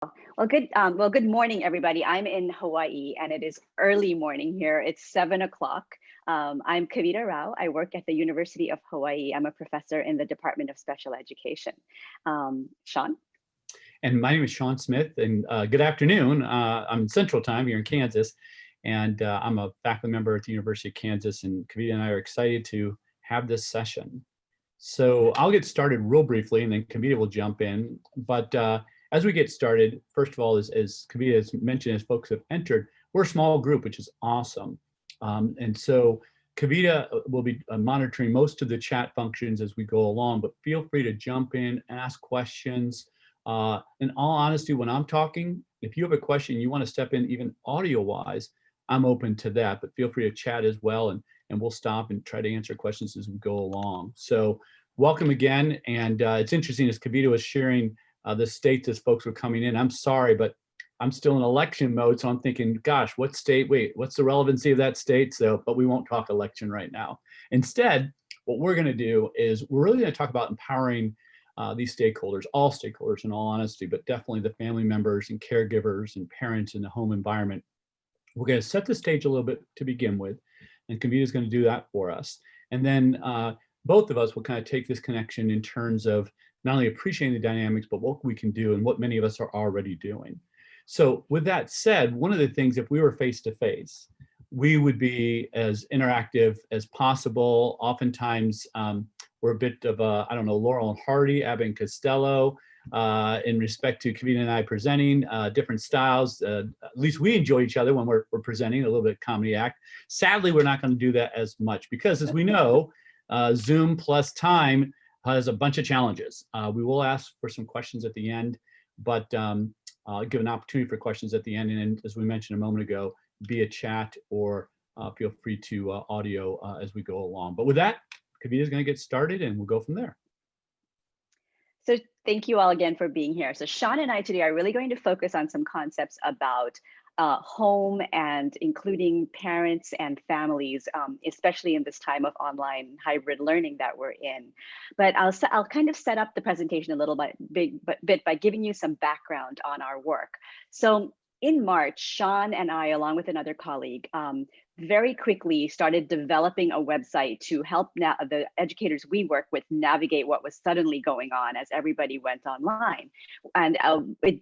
Good morning, everybody. I'm in Hawaii, and it is early morning here. It's 7 o'clock. I'm Kavita Rao. I work at the University of Hawaii. I'm a professor in the Department of Special Education. Sean? And my name is Sean Smith, and good afternoon. I'm Central Time here in Kansas, and I'm a faculty member at the University of Kansas, and Kavita and I are excited to have this session. So I'll get started real briefly, and then Kavita will jump in. But as we get started, first of all, as Kavita has mentioned, as folks have entered, we're a small group, which is awesome. And so Kavita will be monitoring most of the chat functions as we go along, but feel free to jump in, ask questions. In all honesty, when I'm talking, if you have a question, you want to step in even audio-wise, I'm open to that, but feel free to chat as well, and we'll stop and try to answer questions as we go along. So welcome again, and it's interesting as Kavita was sharing the states as folks were coming in. I'm sorry, but I'm still in election mode, so I'm thinking, gosh, what state, wait, what's the relevancy of that state? So, but we won't talk election right now. Instead, what we're gonna do is we're really gonna talk about empowering these stakeholders, all stakeholders in all honesty, but definitely the family members and caregivers and parents in the home environment. We're going to set the stage a little bit to begin with, and Kavita is going to do that for us. And then both of us will kind of take this connection in terms of not only appreciating the dynamics, but what we can do and what many of us are already doing. So with that said, one of the things, if we were face-to-face, we would be as interactive as possible. Oftentimes, we're a bit of a, I don't know, Laurel and Hardy, Abbott and Costello, in respect to Kavita and I presenting different styles. At least we enjoy each other when we're presenting, a little bit of comedy act. Sadly, we're not going to do that as much because, as we know, Zoom plus time has a bunch of challenges. We will ask for some questions at the end, but give an opportunity for questions at the end. And as we mentioned a moment ago, via chat or feel free to audio as we go along. But with that, Kavita is going to get started and we'll go from there. So thank you all again for being here. So Sean and I today are really going to focus on some concepts about home and including parents and families, especially in this time of online hybrid learning that we're in. But I'll kind of set up the presentation a little bit by giving you some background on our work. So in March, Sean and I, along with another colleague, very quickly started developing a website to help the educators we work with navigate what was suddenly going on as everybody went online. And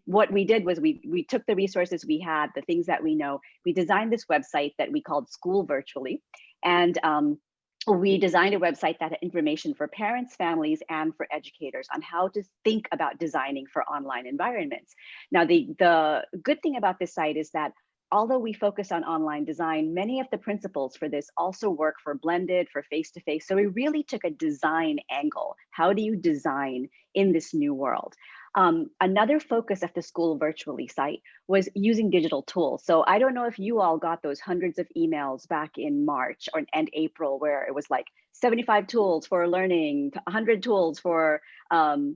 what we did was we took the resources we had, the things that we know, we designed this website that we called School Virtually. And we designed a website that had information for parents, families, and for educators on how to think about designing for online environments. Now, the good thing about this site is that although we focus on online design, many of the principles for this also work for blended, for face-to-face. So we really took a design angle. How do you design in this new world? Another focus of the School Virtually site was using digital tools. So I don't know if you all got those hundreds of emails back in March and April, where it was like 75 tools for learning, 100 tools for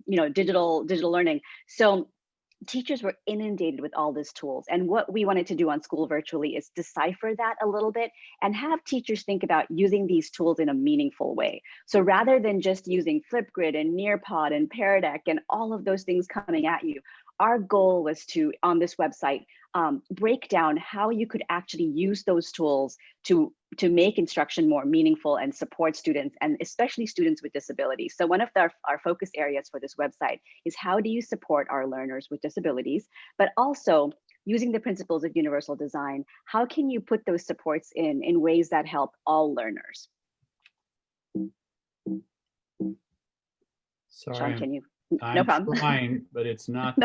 digital learning. So teachers were inundated with all these tools. And what we wanted to do on School Virtually is decipher that a little bit and have teachers think about using these tools in a meaningful way. So rather than just using Flipgrid and Nearpod and Pear Deck and all of those things coming at you, our goal was to, on this website, break down how you could actually use those tools to make instruction more meaningful and support students, and especially students with disabilities. So one of our focus areas for this website is how do you support our learners with disabilities, but also using the principles of universal design, how can you put those supports in ways that help all learners? Sorry, Sean, can you? I'm No problem. trying, but it's not.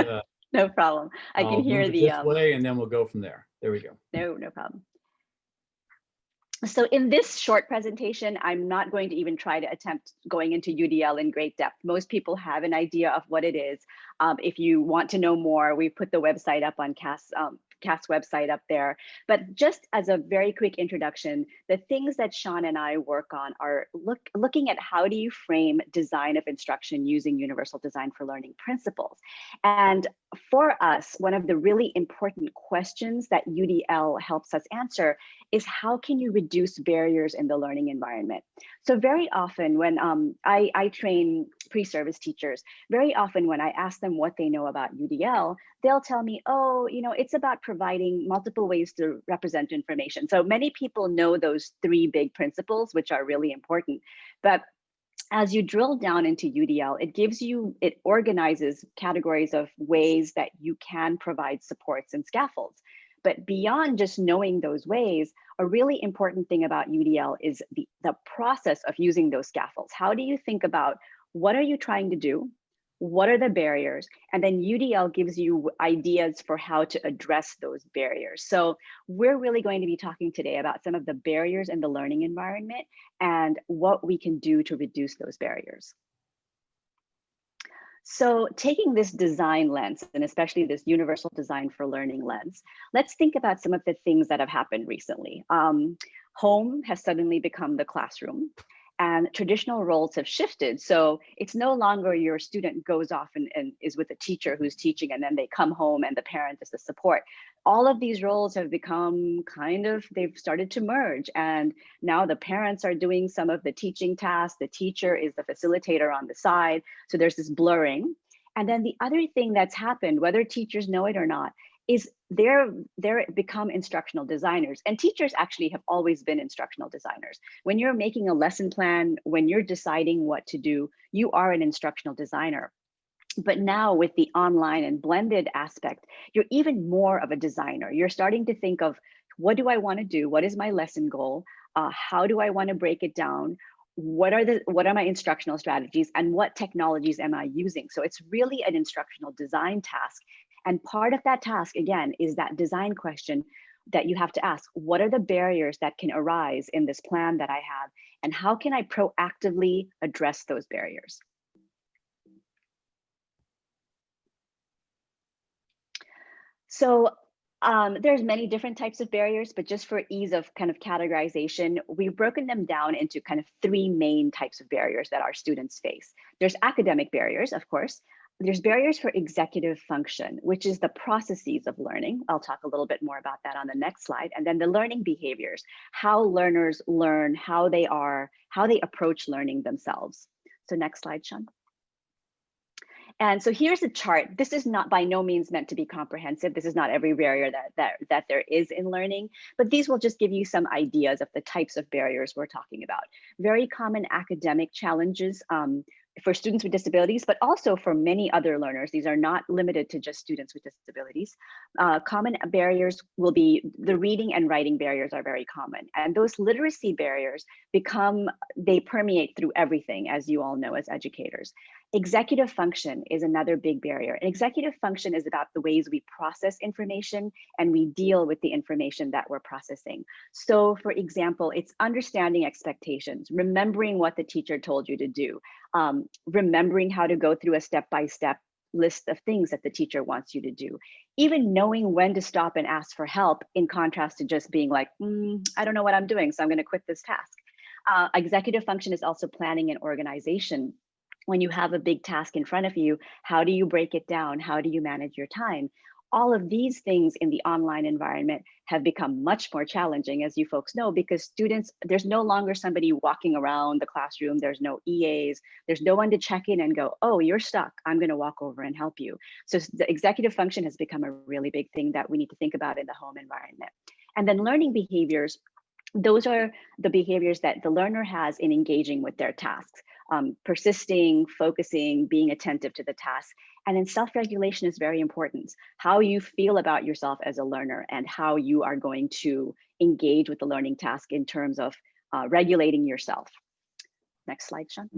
No problem. I can hear the this way, and then we'll go from there. There we go. No problem. So in this short presentation, I'm not going to even try to attempt going into UDL in great depth. Most people have an idea of what it is. If you want to know more, we put the website up on CAST website up there. But just as a very quick introduction, the things that Sean and I work on are looking at how do you frame design of instruction using universal design for learning principles. And for us, one of the really important questions that UDL helps us answer is how can you reduce barriers in the learning environment? So very often when I train pre-service teachers, very often when I ask them what they know about UDL, they'll tell me, oh, it's about providing multiple ways to represent information. So many people know those three big principles, which are really important. But as you drill down into UDL, it organizes categories of ways that you can provide supports and scaffolds. But beyond just knowing those ways, a really important thing about UDL is the process of using those scaffolds. How do you think about what are you trying to do? What are the barriers? And then UDL gives you ideas for how to address those barriers. So we're really going to be talking today about some of the barriers in the learning environment and what we can do to reduce those barriers. So taking this design lens, and especially this universal design for learning lens, let's think about some of the things that have happened recently. Home has suddenly become the classroom. And traditional roles have shifted. So it's no longer your student goes off and is with a teacher who's teaching, and then they come home and the parent is the support. All of these roles have become they've started to merge. And now the parents are doing some of the teaching tasks. The teacher is the facilitator on the side. So there's this blurring. And then the other thing that's happened, whether teachers know it or not, is they're become instructional designers. And teachers actually have always been instructional designers. When you're making a lesson plan, when you're deciding what to do, you are an instructional designer. But now with the online and blended aspect, you're even more of a designer. You're starting to think of, what do I want to do? What is my lesson goal? How do I want to break it down? What are my instructional strategies, and what technologies am I using? So it's really an instructional design task. And part of that task, again, is that design question that you have to ask. What are the barriers that can arise in this plan that I have? And how can I proactively address those barriers? So there's many different types of barriers, but just for ease of kind of categorization, we've broken them down into kind of three main types of barriers that our students face. There's academic barriers, of course. There's barriers for executive function, which is the processes of learning. I'll talk a little bit more about that on the next slide. And then the learning behaviors, how learners learn, how they approach learning themselves. So next slide, Sean. And so here's a chart. This is not by no means meant to be comprehensive. This is not every barrier that there is in learning, but these will just give you some ideas of the types of barriers we're talking about. Very common academic challenges for students with disabilities, but also for many other learners. These are not limited to just students with disabilities. Common barriers will be the reading and writing barriers are very common. And those literacy barriers they permeate through everything, as you all know as educators. Executive function is another big barrier. And executive function is about the ways we process information and we deal with the information that we're processing. So for example, it's understanding expectations, remembering what the teacher told you to do, remembering how to go through a step-by-step list of things that the teacher wants you to do, even knowing when to stop and ask for help, in contrast to just being like, I don't know what I'm doing, so I'm going to quit this task. Executive function is also planning and organization. When you have a big task in front of you, how do you break it down? How do you manage your time? All of these things in the online environment have become much more challenging, as you folks know, because students, there's no longer somebody walking around the classroom. There's no EAs. There's no one to check in and go, oh, you're stuck. I'm going to walk over and help you. So the executive function has become a really big thing that we need to think about in the home environment. And then learning behaviors. Those are the behaviors that the learner has in engaging with their tasks, persisting, focusing, being attentive to the task. And then self-regulation is very important. How you feel about yourself as a learner and how you are going to engage with the learning task in terms of regulating yourself. Next slide, Sean.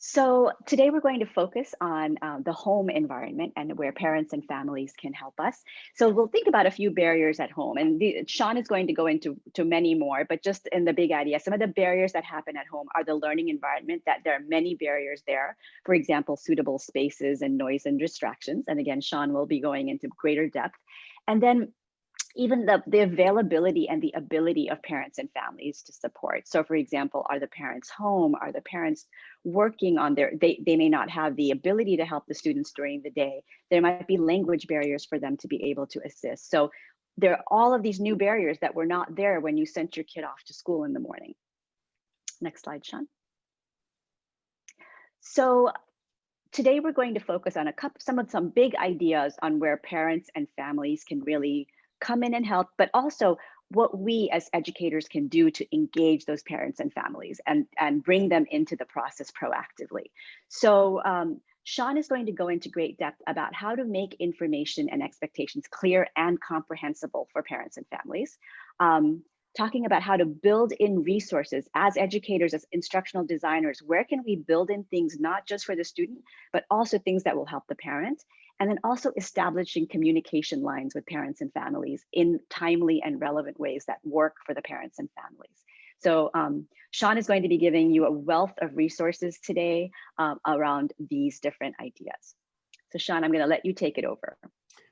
So today we're going to focus on the home environment and where parents and families can help us. So we'll think about a few barriers at home, and Sean is going to go into many more, but just in the big idea, some of the barriers that happen at home are the learning environment, that there are many barriers there. For example, suitable spaces and noise and distractions. And again, Sean will be going into greater depth. And then even the availability and the ability of parents and families to support. So for example, are the parents home? Are the parents working on they may not have the ability to help the students during the day. There might be language barriers for them to be able to assist. So there are all of these new barriers that were not there when you sent your kid off to school in the morning. Next slide, Sean. So today we're going to focus on some big ideas on where parents and families can really come in and help, but also what we as educators can do to engage those parents and families and bring them into the process proactively. So Sean is going to go into great depth about how to make information and expectations clear and comprehensible for parents and families. Talking about how to build in resources as educators, as instructional designers. Where can we build in things not just for the student, but also things that will help the parent? And then also establishing communication lines with parents and families in timely and relevant ways that work for the parents and families. So Sean is going to be giving you a wealth of resources today around these different ideas. So Sean, I'm going to let you take it over.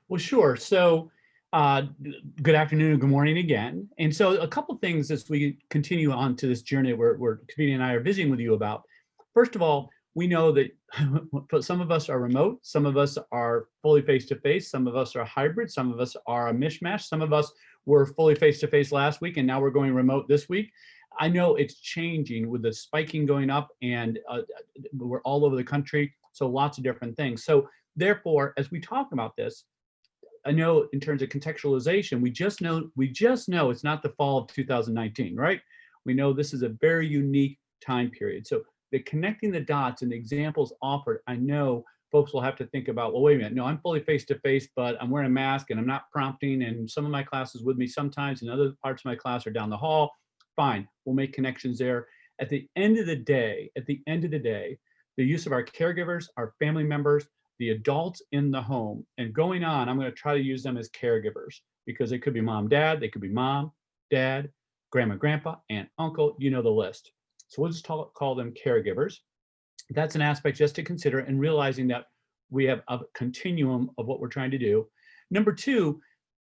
Well, sure. So good afternoon and good morning again. And so a couple things as we continue on to this journey where Kavita and I are visiting with you about. First of all, we know that some of us are remote, some of us are fully face-to-face, some of us are hybrid, some of us are a mishmash, some of us were fully face-to-face last week and now we're going remote this week. I know it's changing with the spiking going up and we're all over the country, so lots of different things. So therefore, as we talk about this, I know in terms of contextualization, we just know it's not the fall of 2019, right? We know this is a very unique time period. So the connecting the dots and the examples offered, I know folks will have to think about, well, wait a minute, no, I'm fully face-to-face, but I'm wearing a mask and I'm not prompting and some of my classes with me sometimes and other parts of my class are down the hall. Fine, we'll make connections there. At the end of the day, the use of our caregivers, our family members, the adults in the home, and going on, I'm going to try to use them as caregivers because they could be mom, dad, they could be mom, dad, grandma, grandpa, aunt, uncle, you know the list. So we'll just call them caregivers. That's an aspect just to consider and realizing that we have a continuum of what we're trying to do. Number two,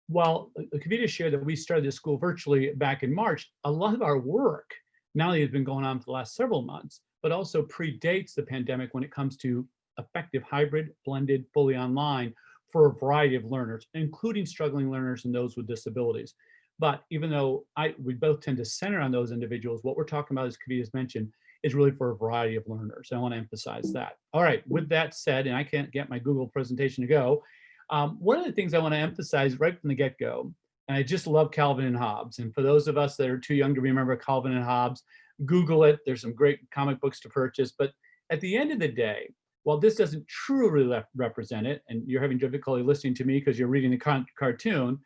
while Kavita shared that we started this school virtually back in March, a lot of our work not only has been going on for the last several months, but also predates the pandemic when it comes to effective hybrid, blended, fully online for a variety of learners, including struggling learners and those with disabilities. But even though we both tend to center on those individuals, what we're talking about, as Kavita's mentioned, is really for a variety of learners. I want to emphasize that. All right, with that said, and I can't get my Google presentation to go, one of the things I want to emphasize right from the get-go, and I just love Calvin and Hobbes. And for those of us that are too young to remember Calvin and Hobbes, Google it. There's some great comic books to purchase. But at the end of the day, while this doesn't truly represent it, and you're having difficulty listening to me because you're reading the cartoon,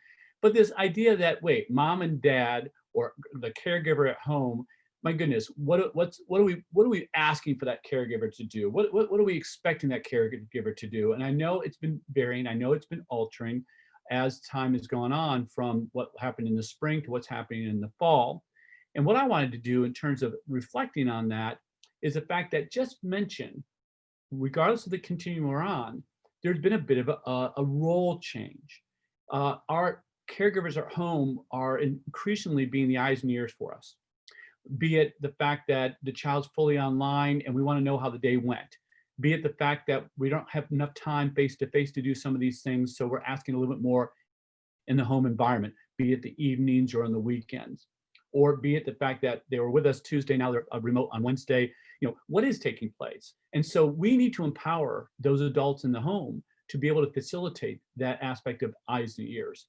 but this idea that, wait, mom and dad or the caregiver at home, my goodness, what are we asking for that caregiver to do? What are we expecting that caregiver to do? And I know it's been varying. I know it's been altering as time has gone on from what happened in the spring to what's happening in the fall. And what I wanted to do in terms of reflecting on that is the fact that just mention, regardless of the continuum we're on, there's been a bit of a role change. Our caregivers at home are increasingly being the eyes and ears for us, be it the fact that the child's fully online and we want to know how the day went, be it the fact that we don't have enough time face-to-face to do some of these things, so we're asking a little bit more in the home environment, be it the evenings or on the weekends, or be it the fact that they were with us Tuesday, now they're remote on Wednesday. You know, what is taking place? And so we need to empower those adults in the home to be able to facilitate that aspect of eyes and ears.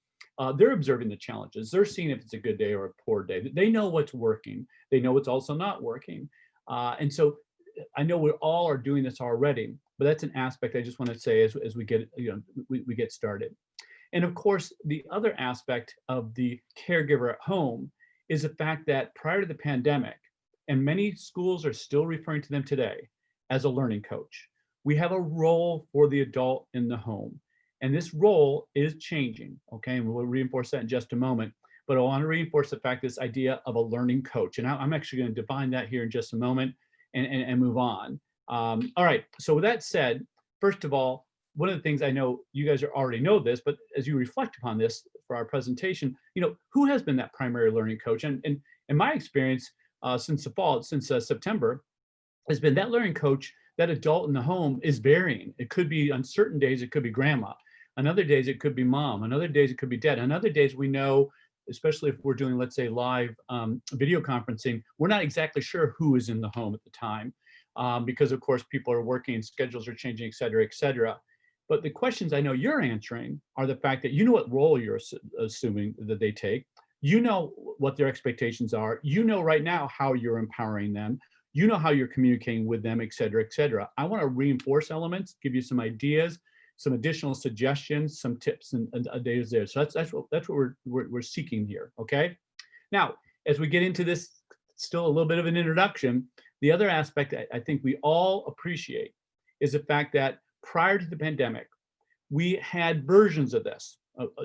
They're observing the challenges. They're seeing if it's a good day or a poor day. They know what's working. They know what's also not working. And so I know we all are doing this already, but that's an aspect I just want to say as we get, we get started. And of course, the other aspect of the caregiver at home is the fact that prior to the pandemic, and many schools are still referring to them today as a learning coach, we have a role for the adult in the home. And this role is changing, okay? And we'll reinforce that in just a moment. But I want to reinforce the fact, this idea of a learning coach. And I'm actually going to define that here in just a moment and move on. All right, so with that said, first of all, one of the things I know you guys already know this, but as you reflect upon this, for our presentation, who has been that primary learning coach? And in my experience, since the fall, since September, has been that learning coach, that adult in the home is varying. It could be on certain days, it could be grandma. On other days, it could be mom. On other days, it could be dad. On other days, we know, especially if we're doing, let's say, live video conferencing, we're not exactly sure who is in the home at the time because, of course, people are working, schedules are changing, et cetera, et cetera. But the questions I know you're answering are the fact that you know what role you're assuming that they take. You know what their expectations are. You know right now how you're empowering them. You know how you're communicating with them, et cetera, et cetera. I want to reinforce elements, give you some ideas, some additional suggestions, some tips and ideas there. So that's what we're seeking here. Okay. Now, as we get into this, still a little bit of an introduction, the other aspect I think we all appreciate is the fact that prior to the pandemic, we had versions of this.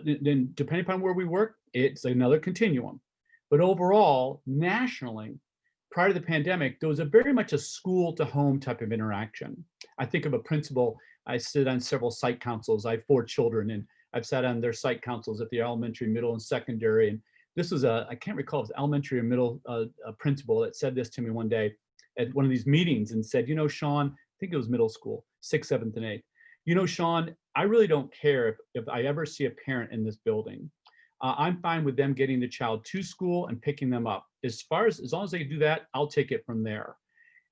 Then depending upon where we work, it's another continuum. But overall, nationally, prior to the pandemic, there was very much a school to home type of interaction. I think of a principal. I sit on several site councils. I have 4 children, and I've sat on their site councils at the elementary, middle, and secondary. And this was I can't recall if it was elementary or middle principal that said this to me one day at one of these meetings and said, Sean, I think it was middle school, 6th, 7th, and 8th. Sean, I really don't care if I ever see a parent in this building. I'm fine with them getting the child to school and picking them up. As long as they do that, I'll take it from there.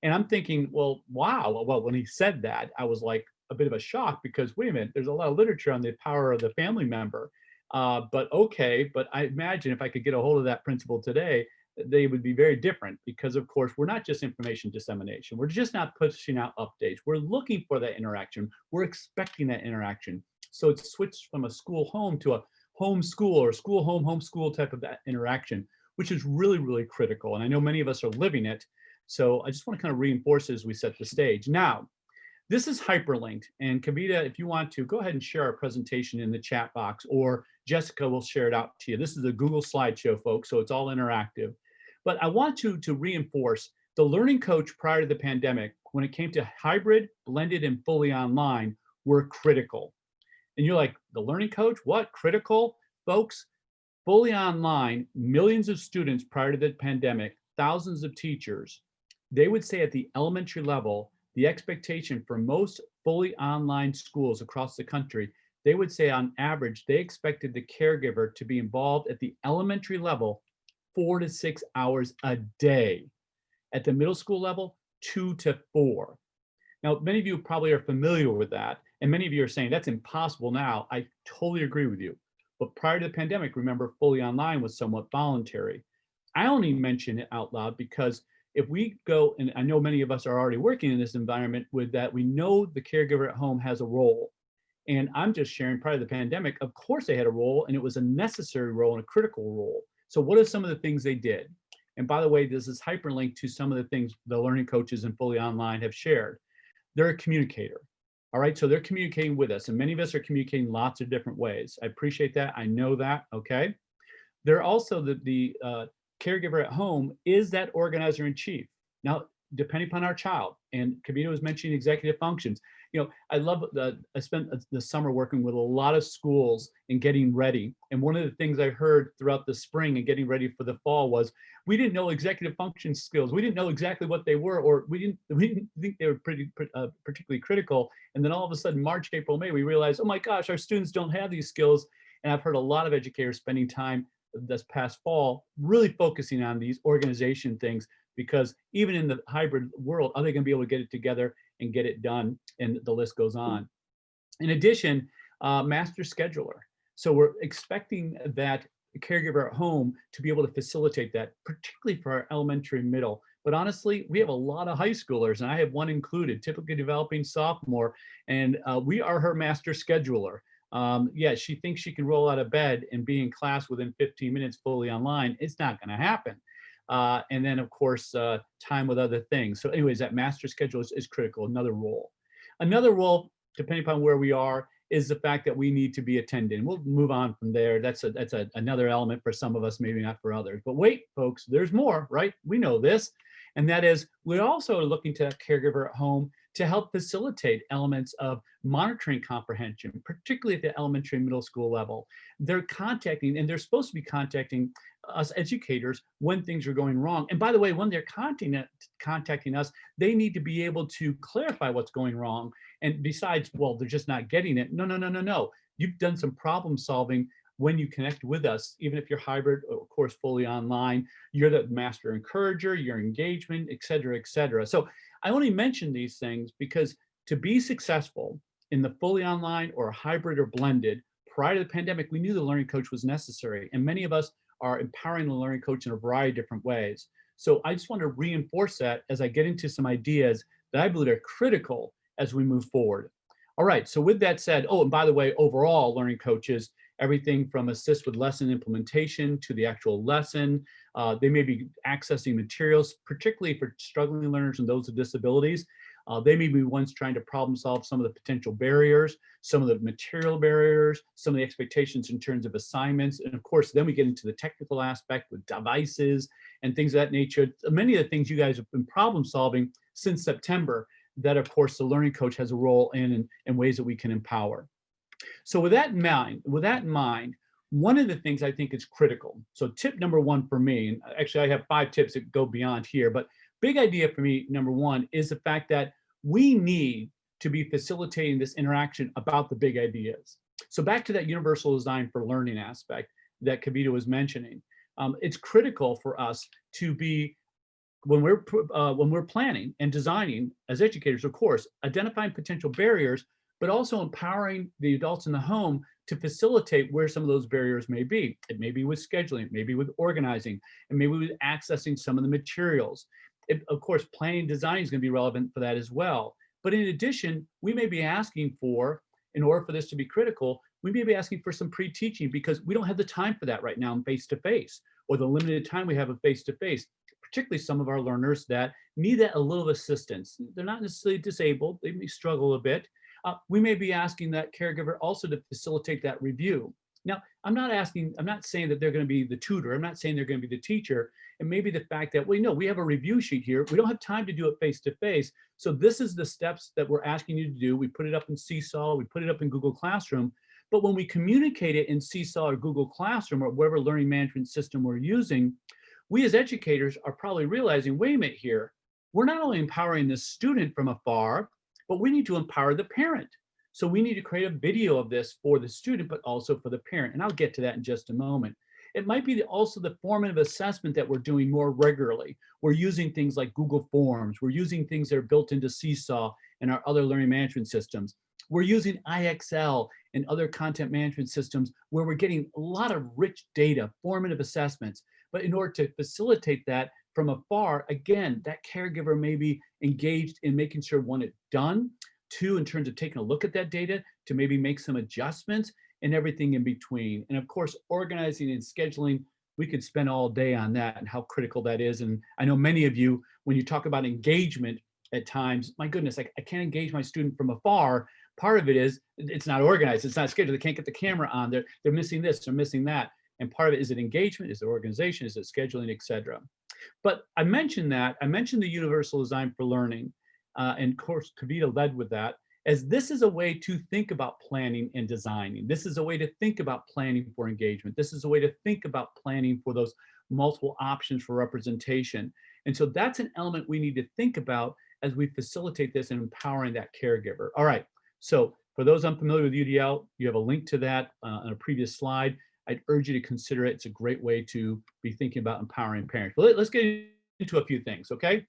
And I'm thinking, well, wow. Well, when he said that, I was like a bit of a shock because wait a minute, there's a lot of literature on the power of the family member. But okay, but I imagine if I could get a hold of that principal today, they would be very different because of course, we're not just information dissemination. We're just not pushing out updates. We're looking for that interaction. We're expecting that interaction. So it's switched from a school home to a home school or school home homeschool type of that interaction, which is really, really critical. And I know many of us are living it. So I just want to kind of reinforce as we set the stage. Now, this is hyperlinked. And Kavita, if you want to, go ahead and share our presentation in the chat box, or Jessica will share it out to you. This is a Google slideshow, folks, so it's all interactive. But I want to reinforce the learning coach prior to the pandemic, when it came to hybrid, blended, and fully online, were critical. And you're like, the learning coach, what? Critical? Folks, fully online, millions of students prior to the pandemic, thousands of teachers, they would say at the elementary level, the expectation for most fully online schools across the country, they would say on average, they expected the caregiver to be involved at the elementary level 4 to 6 hours a day. At the middle school level, 2 to 4. Now, many of you probably are familiar with that, and many of you are saying that's impossible now. I totally agree with you. But prior to the pandemic, remember, fully online was somewhat voluntary. I only mention it out loud because if we go, and I know many of us are already working in this environment with that, we know the caregiver at home has a role. And I'm just sharing prior to the pandemic, of course they had a role, and it was a necessary role and a critical role. So what are some of the things they did? And by the way, this is hyperlinked to some of the things the learning coaches and fully online have shared. They're a communicator. All right, so they're communicating with us, and many of us are communicating lots of different ways. I appreciate that. I know that. Okay. They're also the caregiver at home is that organizer in chief. Now, depending upon our child, and Kavita was mentioning executive functions. I love I spent the summer working with a lot of schools and getting ready. And one of the things I heard throughout the spring and getting ready for the fall was we didn't know executive function skills. We didn't know exactly what they were, or we didn't think they were particularly critical. And then all of a sudden, March, April, May, we realized, oh my gosh, our students don't have these skills. And I've heard a lot of educators spending time this past fall really focusing on these organization things, because even in the hybrid world, are they going to be able to get it together and get it done? And the list goes on. In addition, master scheduler. So we're expecting that caregiver at home to be able to facilitate that, particularly for our elementary and middle. But honestly, we have a lot of high schoolers, and I have one included, typically developing sophomore, and we are her master scheduler. Yeah, she thinks she can roll out of bed and be in class within 15 minutes fully online. It's not going to happen. And then, of course, time with other things. So anyways, that master schedule is critical, another role. Another role, depending upon where we are, is the fact that we need to be attending. We'll move on from there. That's another element for some of us, maybe not for others. But wait, folks, there's more, right? We know this. And that is, we're also looking to a caregiver at home to help facilitate elements of monitoring comprehension, particularly at the elementary and middle school level. They're contacting, and they're supposed to be contacting us educators when things are going wrong. And by the way, when they're contacting us, they need to be able to clarify what's going wrong. And besides, well, they're just not getting it. No, no, no, no, no. You've done some problem solving when you connect with us, even if you're hybrid, or of course, fully online. You're the master encourager, your engagement, et cetera, et cetera. So I only mention these things because to be successful in the fully online or hybrid or blended, prior to the pandemic, we knew the learning coach was necessary. And many of us are empowering the learning coach in a variety of different ways. So I just want to reinforce that as I get into some ideas that I believe are critical as we move forward. All right, so with that said, oh, and by the way, overall learning coaches, everything from assist with lesson implementation to the actual lesson. They may be accessing materials, particularly for struggling learners and those with disabilities. They may be ones trying to problem solve some of the potential barriers, some of the material barriers, some of the expectations in terms of assignments. And of course, then we get into the technical aspect with devices and things of that nature. Many of the things you guys have been problem solving since September that, of course, the learning coach has a role in and ways that we can empower. So with that in mind, one of the things I think is critical. So tip number one for me, and actually I have 5 tips that go beyond here, but big idea for me, number one, is the fact that we need to be facilitating this interaction about the big ideas. So back to that universal design for learning aspect that Kavita was mentioning. It's critical for us to be, when we're planning and designing as educators, of course, identifying potential barriers, but also empowering the adults in the home to facilitate where some of those barriers may be. It may be with scheduling, it may be with organizing, and maybe with accessing some of the materials. Of course, planning and design is going to be relevant for that as well. But in addition, we may be asking for, in order for this to be critical, we may be asking for some pre-teaching because we don't have the time for that right now in face-to-face, or the limited time we have of face-to-face, particularly some of our learners that need that a little assistance. They're not necessarily disabled, they may struggle a bit. We may be asking that caregiver also to facilitate that review. Now, I'm not saying that they're going to be the tutor. I'm not saying they're going to be the teacher. And maybe the fact that, well, we have a review sheet here. We don't have time to do it face to face. So this is the steps that we're asking you to do. We put it up in Seesaw. We put it up in Google Classroom. But when we communicate it in Seesaw or Google Classroom or whatever learning management system we're using, we as educators are probably realizing, wait a minute here, we're not only empowering the student from afar, but we need to empower the parent. So we need to create a video of this for the student, but also for the parent. And I'll get to that in just a moment. It might be also the formative assessment that we're doing more regularly. We're using things like Google Forms. We're using things that are built into Seesaw and our other learning management systems. We're using IXL and other content management systems where we're getting a lot of rich data, formative assessments. But in order to facilitate that from afar, again, that caregiver may be engaged in making sure, one, it's done, two, in terms of taking a look at that data to maybe make some adjustments, and everything in between. And of course, organizing and scheduling, we could spend all day on that and how critical that is. And I know many of you, when you talk about engagement at times, my goodness, I can't engage my student from afar. Part of it is it's not organized, it's not scheduled, they can't get the camera on, they're missing this, they're missing that. And part of it, is it engagement, is it organization, is it scheduling, et cetera. But I mentioned the universal design for learning, and of course, Kavita led with that, as this is a way to think about planning and designing. This is a way to think about planning for engagement. This is a way to think about planning for those multiple options for representation. And so that's an element we need to think about as we facilitate this and empowering that caregiver. All right, so for those unfamiliar with UDL, you have a link to that on a previous slide. I'd urge you to consider it. It's a great way to be thinking about empowering parents. But let's get into a few things, okay?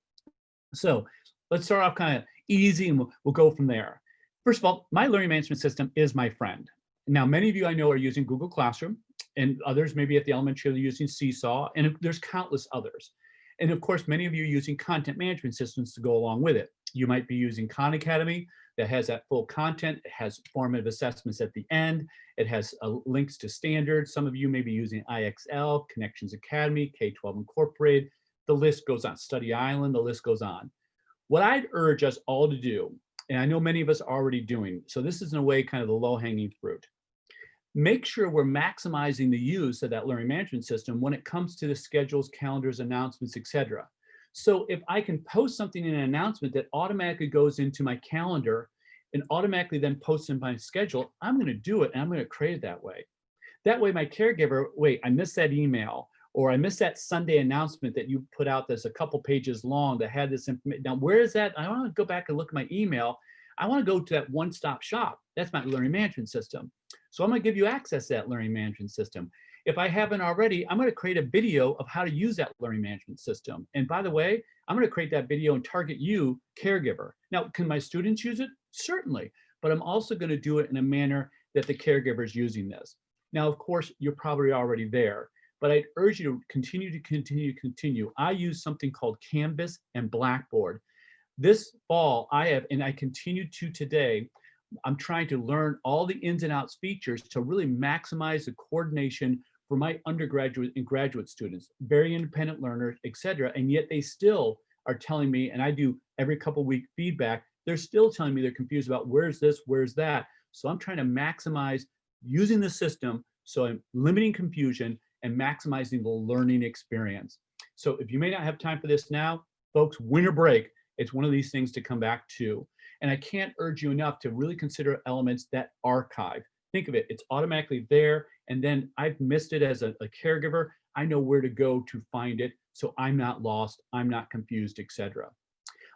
So let's start off kind of easy and we'll go from there. First of all, my learning management system is my friend. Now, many of you I know are using Google Classroom, and others maybe at the elementary are using Seesaw, and there's countless others. And of course, many of you are using content management systems to go along with it. You might be using Khan Academy that has that full content. It has formative assessments at the end. It has links to standards. Some of you may be using IXL, Connections Academy, K-12 Incorporated. The list goes on. Study Island, the list goes on. What I'd urge us all to do, and I know many of us are already doing, so this is in a way kind of the low-hanging fruit. Make sure we're maximizing the use of that learning management system when it comes to the schedules, calendars, announcements, et cetera. So if I can post something in an announcement that automatically goes into my calendar and automatically then posts in my schedule, I'm going to do it and I'm going to create it that way. That way my caregiver, wait, I missed that email, or I missed that Sunday announcement that you put out that's a couple pages long that had this information. Now, where is that? I want to go back and look at my email. I want to go to that one-stop shop. That's my learning management system. So I'm going to give you access to that learning management system. If I haven't already, I'm going to create a video of how to use that learning management system. And by the way, I'm going to create that video and target you, caregiver. Now, can my students use it? Certainly. But I'm also going to do it in a manner that the caregiver is using this. Now, of course, you're probably already there, but I'd urge you to continue. I use something called Canvas and Blackboard. This fall, and I continue to today, I'm trying to learn all the ins and outs features to really maximize the coordination for my undergraduate and graduate students, very independent learners, et cetera. And yet they still are telling me, and I do every couple week feedback, they're still telling me they're confused about where's this, where's that. So I'm trying to maximize using the system, so I'm limiting confusion and maximizing the learning experience. So if you may not have time for this now, folks, winter break, it's one of these things to come back to. And I can't urge you enough to really consider elements that archive. Think of it, it's automatically there, and then I've missed it as a caregiver. I know where to go to find it, so I'm not lost, I'm not confused, etc.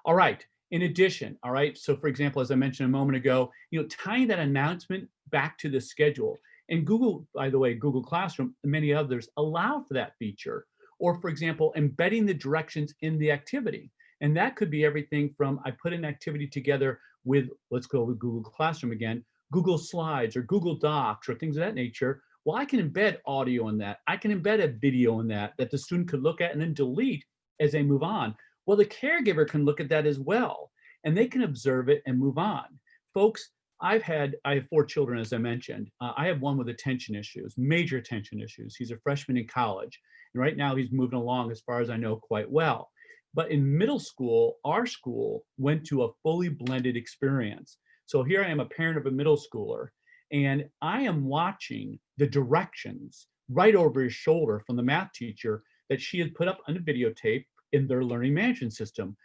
All right, in addition, all right, so for example, as I mentioned a moment ago, tying that announcement back to the schedule. And Google, by the way, Google Classroom and many others allow for that feature. Or for example, embedding the directions in the activity. And that could be everything from, I put an activity together with, let's go with Google Classroom again, Google Slides or Google Docs or things of that nature. Well, I can embed audio in that. I can embed a video in that the student could look at and then delete as they move on. Well, the caregiver can look at that as well, and they can observe it and move on. Folks, I have 4 children, as I mentioned. I have one with attention issues, major attention issues. He's a freshman in college. And right now he's moving along, as far as I know, quite well. But in middle school, our school went to a fully blended experience. So here I am, a parent of a middle schooler, and I am watching the directions right over his shoulder from the math teacher that she had put up on a videotape in their learning management system.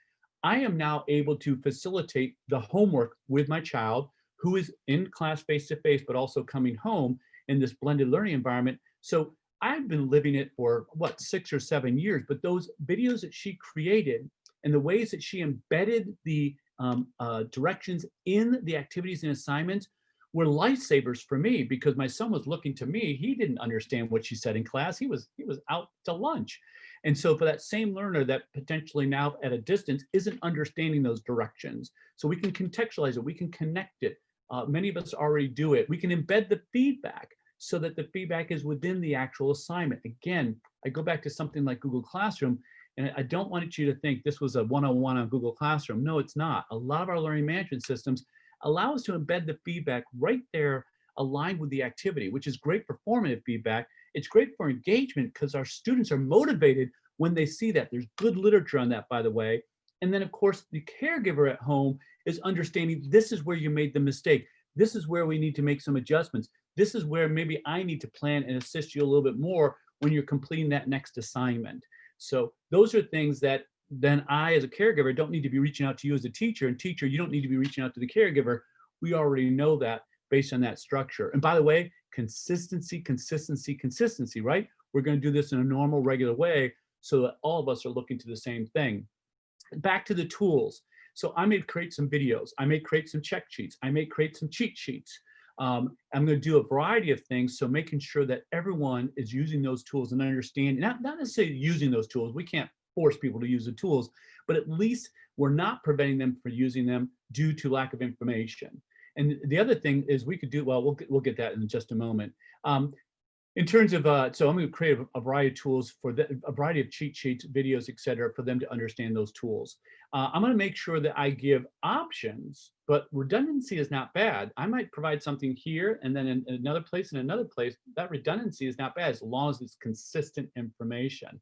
I am now able to facilitate the homework with my child, who is in class face-to-face, but also coming home in this blended learning environment. So I've been living it for 6 or 7 years, but those videos that she created and the ways that she embedded the directions in the activities and assignments were lifesavers for me, because my son was looking to me. He didn't understand what she said in class. He was out to lunch. And so for that same learner that potentially now at a distance isn't understanding those directions, so we can contextualize it, we can connect it. Many of us already do it. We can embed the feedback so that the feedback is within the actual assignment. Again, I go back to something like Google Classroom, and I don't want you to think this was a 101 on Google Classroom. No, it's not. A lot of our learning management systems allow us to embed the feedback right there aligned with the activity, which is great for formative feedback. It's great for engagement because our students are motivated when they see that. There's good literature on that, by the way. And then of course, the caregiver at home is understanding this is where you made the mistake. This is where we need to make some adjustments. This is where maybe I need to plan and assist you a little bit more when you're completing that next assignment. So those are things that then I, as a caregiver, don't need to be reaching out to you as a teacher, and teacher, you don't need to be reaching out to the caregiver. We already know that based on that structure. And by the way, consistency, right? We're going to do this in a normal, regular way so that all of us are looking to the same thing. Back to the tools. So I may create some videos. I may create some check sheets. I may create some cheat sheets. I'm going to do a variety of things. So making sure that everyone is using those tools and understanding, not necessarily using those tools. We can't force people to use the tools, but at least we're not preventing them from using them due to lack of information. And the other thing is we could do, well, we'll get that in just a moment. In terms of, so I'm going to create a variety of tools for a variety of cheat sheets, videos, et cetera, for them to understand those tools. I'm going to make sure that I give options, but redundancy is not bad. I might provide something here and then in another place and another place. That redundancy is not bad as long as it's consistent information.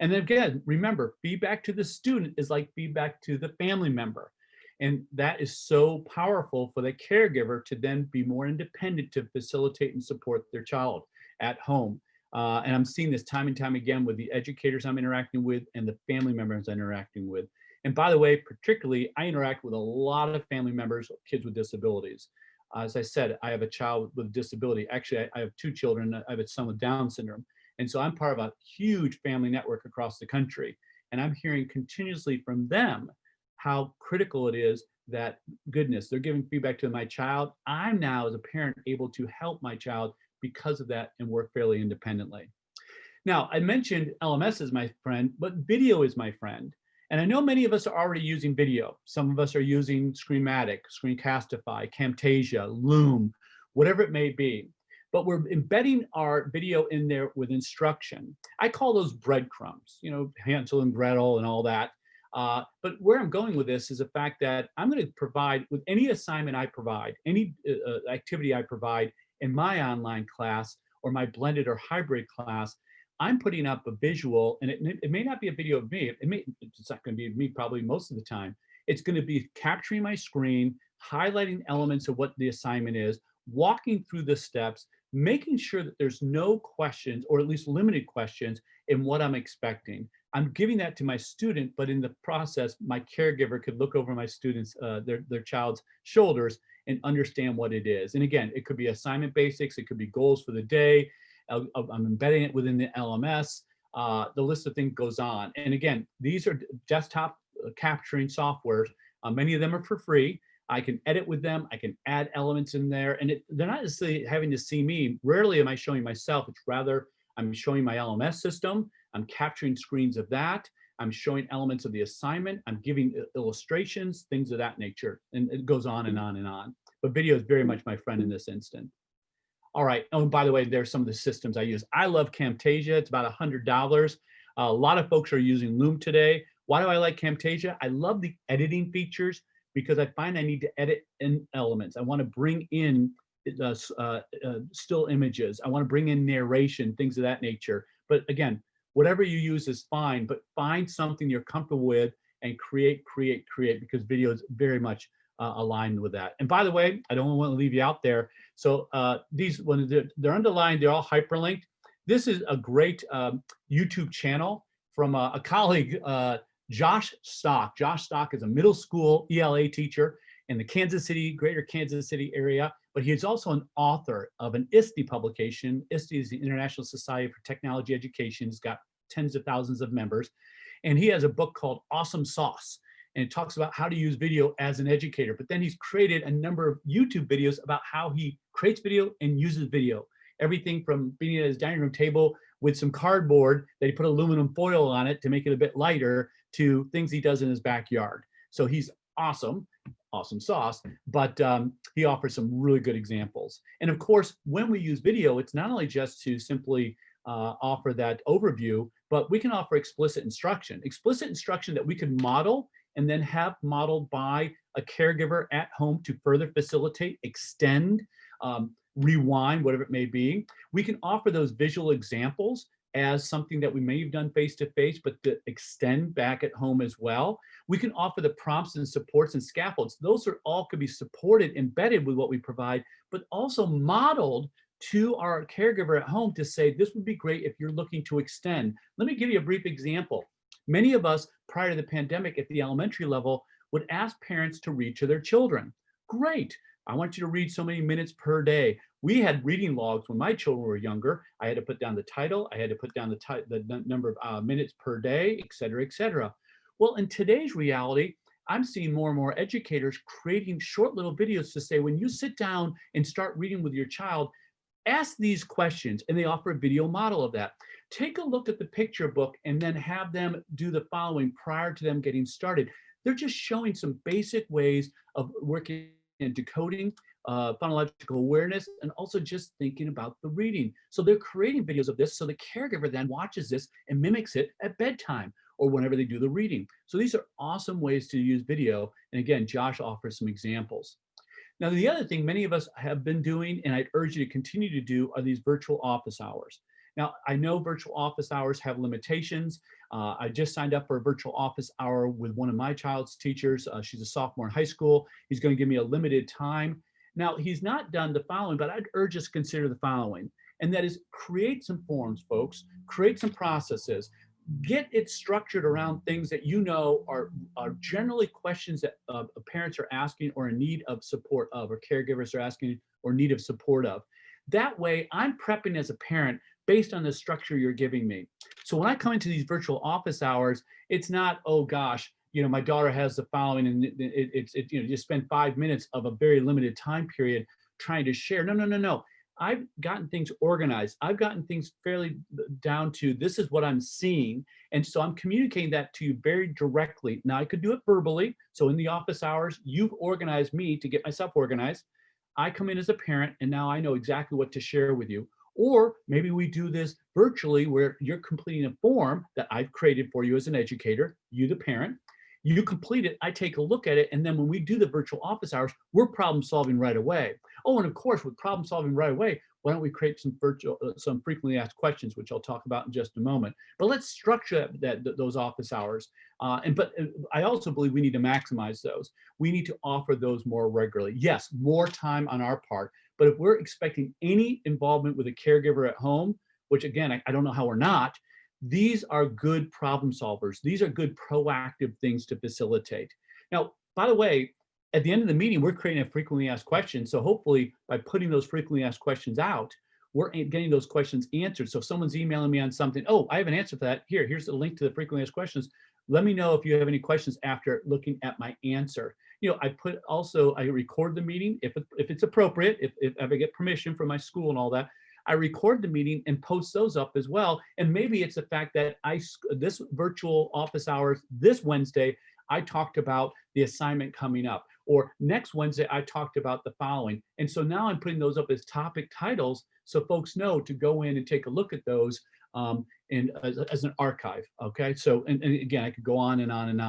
And then again, remember, feedback to the student is like feedback to the family member. And that is so powerful for the caregiver to then be more independent to facilitate and support their child at home. And I'm seeing this time and time again with the educators I'm interacting with and the family members I'm interacting with. And by the way, particularly, I interact with a lot of family members of kids with disabilities. As I said, I have a child with a disability. Actually, I have two children. I have a son with Down syndrome. And so I'm part of a huge family network across the country. And I'm hearing continuously from them how critical it is that, goodness, they're giving feedback to my child. I'm now, as a parent, able to help my child because of that and work fairly independently. Now, I mentioned LMS is my friend, but video is my friend. And I know many of us are already using video. Some of us are using Screenmatic, Screencastify, Camtasia, Loom, whatever it may be. But we're embedding our video in there with instruction. I call those breadcrumbs, you know, Hansel and Gretel and all that. But where I'm going with this is the fact that I'm going to provide, with any assignment I provide, any activity I provide in my online class or my blended or hybrid class, I'm putting up a visual, and it may not be a video of me. It's not going to be me probably most of the time. It's going to be capturing my screen, highlighting elements of what the assignment is, walking through the steps, making sure that there's no questions, or at least limited questions, in what I'm expecting. I'm giving that to my student, but in the process, my caregiver could look over my students, their child's shoulders and understand what it is. And again, it could be assignment basics, it could be goals for the day. I'm embedding it within the LMS. The list of things goes on. And again, these are desktop capturing softwares. Many of them are for free. I can edit with them. I can add elements in there. And they're not necessarily having to see me. Rarely am I showing myself. It's rather, I'm showing my LMS system. I'm capturing screens of that. I'm showing elements of the assignment. I'm giving illustrations, things of that nature. And it goes on and on and on. But video is very much my friend in this instant. All right. Oh, and by the way, there's some of the systems I use. I love Camtasia. It's about $100. A lot of folks are using Loom today. Why do I like Camtasia? I love the editing features because I find I need to edit in elements. I want to bring in still images. I want to bring in narration, things of that nature. But again, whatever you use is fine, but find something you're comfortable with and create, because video is very much aligned with that. And by the way, I don't want to leave you out there. So these, when they're underlined, they're all hyperlinked. This is a great YouTube channel from a colleague, Josh Stock. Josh Stock is a middle school ELA teacher in the greater Kansas City area, but he is also an author of an ISTE publication. ISTE is the International Society for Technology Education. It's got tens of thousands of members. And he has a book called Awesome Sauce. And it talks about how to use video as an educator. But then he's created a number of YouTube videos about how he creates video and uses video. Everything from being at his dining room table with some cardboard that he put aluminum foil on it to make it a bit lighter, to things he does in his backyard. So he's awesome sauce, but he offers some really good examples. And of course, when we use video, it's not only just to simply offer that overview, but we can offer explicit instruction that we could model and then have modeled by a caregiver at home to further facilitate, extend, rewind, whatever it may be. We can offer those visual examples as something that we may have done face-to-face, but to extend back at home as well. We can offer the prompts and supports and scaffolds. Those are all could be supported, embedded with what we provide, but also modeled to our caregiver at home to say, this would be great if you're looking to extend. Let me give you a brief example. Many of us prior to the pandemic at the elementary level would ask parents to read to their children. Great. I want you to read so many minutes per day. We had reading logs when my children were younger. I had to put down the title. I had to put down the number of minutes per day, et cetera, et cetera. Well, in today's reality, I'm seeing more and more educators creating short little videos to say, when you sit down and start reading with your child, ask these questions, and they offer a video model of that. Take a look at the picture book and then have them do the following prior to them getting started. They're just showing some basic ways of working and decoding phonological awareness, and also just thinking about the reading. So they're creating videos of this so the caregiver then watches this and mimics it at bedtime or whenever they do the reading. So these are awesome ways to use video. And again, Josh offers some examples. Now, the other thing many of us have been doing, and I'd urge you to continue to do, are these virtual office hours. Now, I know virtual office hours have limitations. I just signed up for a virtual office hour with one of my child's teachers. She's a sophomore in high school. He's going to give me a limited time. Now, he's not done the following, but I'd urge us to consider the following. And that is create some forms, folks, create some processes, get it structured around things that you know are generally questions that parents are asking or in need of support of, or caregivers are asking or need of support of. That way, I'm prepping as a parent based on the structure you're giving me. So when I come into these virtual office hours, it's not, oh gosh, you know, my daughter has the following, and it's you know, just spend 5 minutes of a very limited time period trying to share. No, no, no, no. I've gotten things organized. I've gotten things fairly down to this is what I'm seeing. And so I'm communicating that to you very directly. Now I could do it verbally. So in the office hours, you've organized me to get myself organized. I come in as a parent and now I know exactly what to share with you. Or maybe we do this virtually where you're completing a form that I've created for you as an educator, you the parent. You complete it, I take a look at it, and then when we do the virtual office hours, we're problem solving right away. Oh, and of course, with problem solving right away, why don't we create some some frequently asked questions, which I'll talk about in just a moment. But let's structure those office hours. But I also believe we need to maximize those. We need to offer those more regularly. Yes, more time on our part. But if we're expecting any involvement with a caregiver at home, which again, I don't know how we're not, these are good problem solvers. These are good proactive things to facilitate. Now, by the way, at the end of the meeting, we're creating a frequently asked questions. So hopefully by putting those frequently asked questions out, we're getting those questions answered. So if someone's emailing me on something, oh, I have an answer for that. Here's the link to the frequently asked questions. Let me know if you have any questions after looking at my answer. You know, I record the meeting if it's appropriate, if I get permission from my school and all that. I record the meeting and post those up as well. And maybe it's the fact that this virtual office hours, this Wednesday, I talked about the assignment coming up, or next Wednesday, I talked about the following. And so now I'm putting those up as topic titles so folks know to go in and take a look at those and as an archive, okay? So, and again, I could go on and on and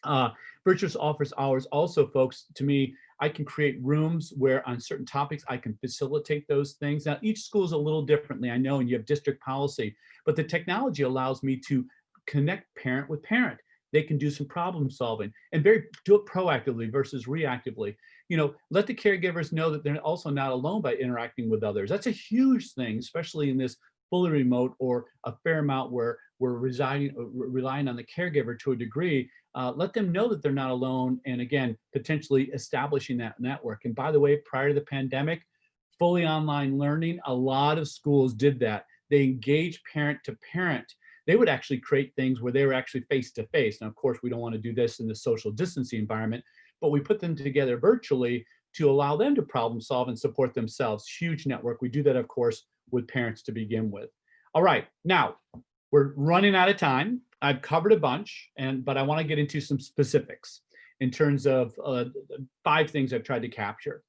on. Virtual office hours also, folks, to me, I can create rooms where on certain topics, I can facilitate those things. Now, each school is a little differently, I know, and you have district policy, but the technology allows me to connect parent with parent. They can do some problem solving and do it proactively versus reactively. You know, let the caregivers know that they're also not alone by interacting with others. That's a huge thing, especially in this fully remote or a fair amount where we're relying on the caregiver to a degree. Let them know that they're not alone, and again, potentially establishing that network. And by the way, prior to the pandemic, fully online learning, a lot of schools did that. They engaged parent to parent. They would actually create things where they were actually face to face. Now, of course, we don't want to do this in the social distancing environment, but we put them together virtually to allow them to problem solve and support themselves. Huge network. We do that, of course, with parents to begin with. All right, now we're running out of time. I've covered a bunch, but I want to get into some specifics in terms of 5 things I've tried to capture.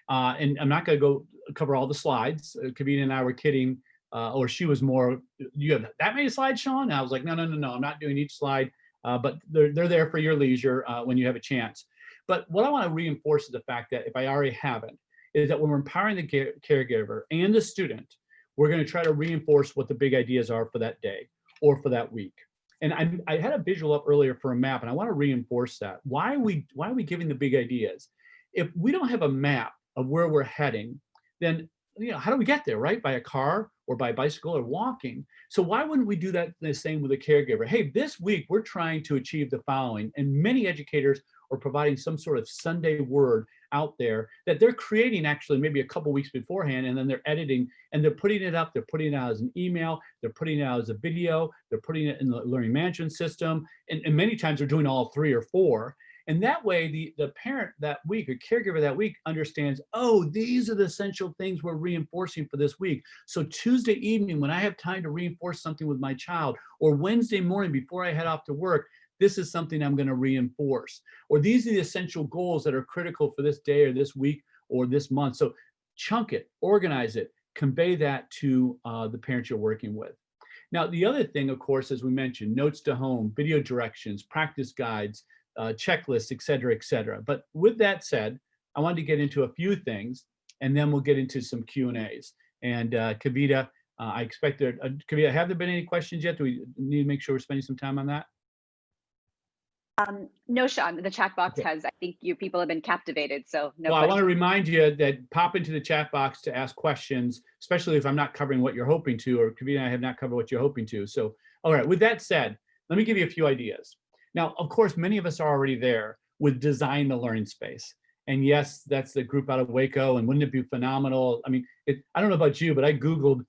And I'm not going to go cover all the slides. Kavita and I were kidding, or she was more, you have that many slides, Sean? And I was like, no, I'm not doing each slide, but they're there for your leisure when you have a chance. But what I want to reinforce is the fact that if I already haven't, is that when we're empowering the caregiver and the student, we're going to try to reinforce what the big ideas are for that day or for that week. And I had a visual up earlier for a map, and I want to reinforce that. Why are we giving the big ideas? If we don't have a map of where we're heading, then how do we get there, right? By a car or by bicycle or walking. So why wouldn't we do that the same with a caregiver? Hey, this week we're trying to achieve the following, and many educators are providing some sort of Sunday word out there that they're creating actually maybe a couple weeks beforehand, and then they're editing and they're putting it up. They're putting it out as an email. They're putting it out as a video. They're putting it in the learning management system. And many times they're doing all 3 or 4. And that way the parent that week or caregiver that week understands, oh, these are the essential things we're reinforcing for this week. So Tuesday evening, when I have time to reinforce something with my child, or Wednesday morning before I head off to work, this is something I'm going to reinforce. Or these are the essential goals that are critical for this day or this week or this month. So chunk it, organize it, convey that to the parents you're working with. Now, the other thing, of course, as we mentioned, notes to home, video directions, practice guides, checklists, et cetera, et cetera. But with that said, I wanted to get into a few things, and then we'll get into some Q&As. And Kavita, I expect there, Kavita, have there been any questions yet? Do we need to make sure we're spending some time on that? No, Sean, the chat box Okay. has, I think you people have been captivated, so no Well, I want to questions. remind you that pop into the chat box to ask questions, especially if I'm not covering what you're hoping to, or Kavita and I have not covered what you're hoping to. So, all right, with that said, let me give you a few ideas. Now, of course, many of us are already there with design the learning space. And yes, that's the group out of Waco. And wouldn't it be phenomenal? I mean, I don't know about you, but I Googled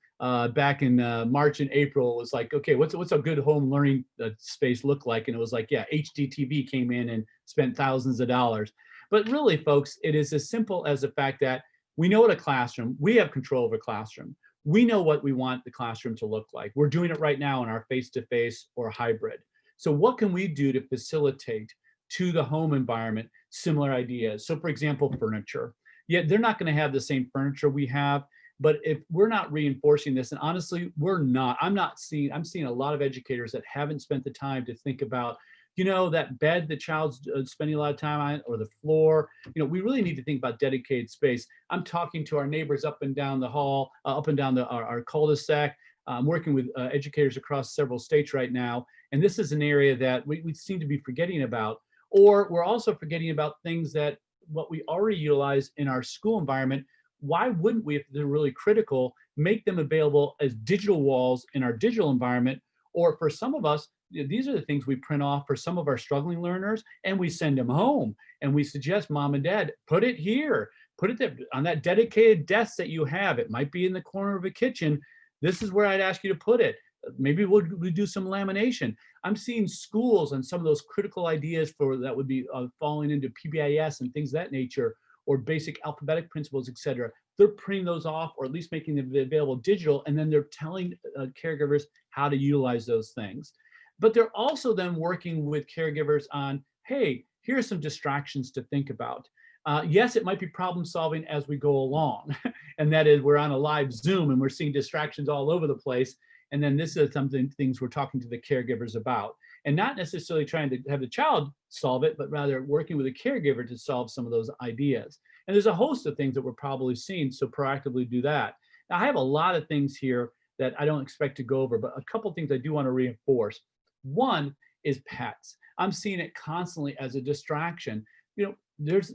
back in March and April. It was like, okay, what's a good home learning space look like? And it was like, yeah, HDTV came in and spent thousands of dollars. But really, folks, it is as simple as the fact that we know what a classroom, we have control over classroom. We know what we want the classroom to look like. We're doing it right now in our face-to-face or hybrid. So what can we do to facilitate to the home environment similar ideas? So for example, furniture. Yeah, they're not going to have the same furniture we have, but if we're not reinforcing this, and honestly, I'm seeing a lot of educators that haven't spent the time to think about, that bed the child's spending a lot of time on, or the floor. We really need to think about dedicated space. I'm talking to our neighbors up and down the hall, up and down our cul-de-sac. I'm working with educators across several states right now, and this is an area that we seem to be forgetting about, or we're also forgetting about things that what we already utilize in our school environment. Why wouldn't we, if they're really critical, make them available as digital walls in our digital environment? Or for some of us, these are the things we print off for some of our struggling learners, and we send them home. And we suggest, mom and dad, put it here, put it there on that dedicated desk that you have. It might be in the corner of a kitchen. This is where I'd ask you to put it. Maybe we'll do some lamination. I'm seeing schools and some of those critical ideas for that would be falling into PBIS and things of that nature, or basic alphabetic principles, et cetera. They're printing those off, or at least making them available digital, and then they're telling caregivers how to utilize those things. But they're also then working with caregivers on, hey, here are some distractions to think about. Yes, it might be problem solving as we go along. And that is, we're on a live Zoom and we're seeing distractions all over the place. And then this is things we're talking to the caregivers about. And not necessarily trying to have the child solve it, but rather working with a caregiver to solve some of those ideas. And there's a host of things that we're probably seeing, so proactively do that. Now, I have a lot of things here that I don't expect to go over, but a couple of things I do want to reinforce. One is pets. I'm seeing it constantly as a distraction. There's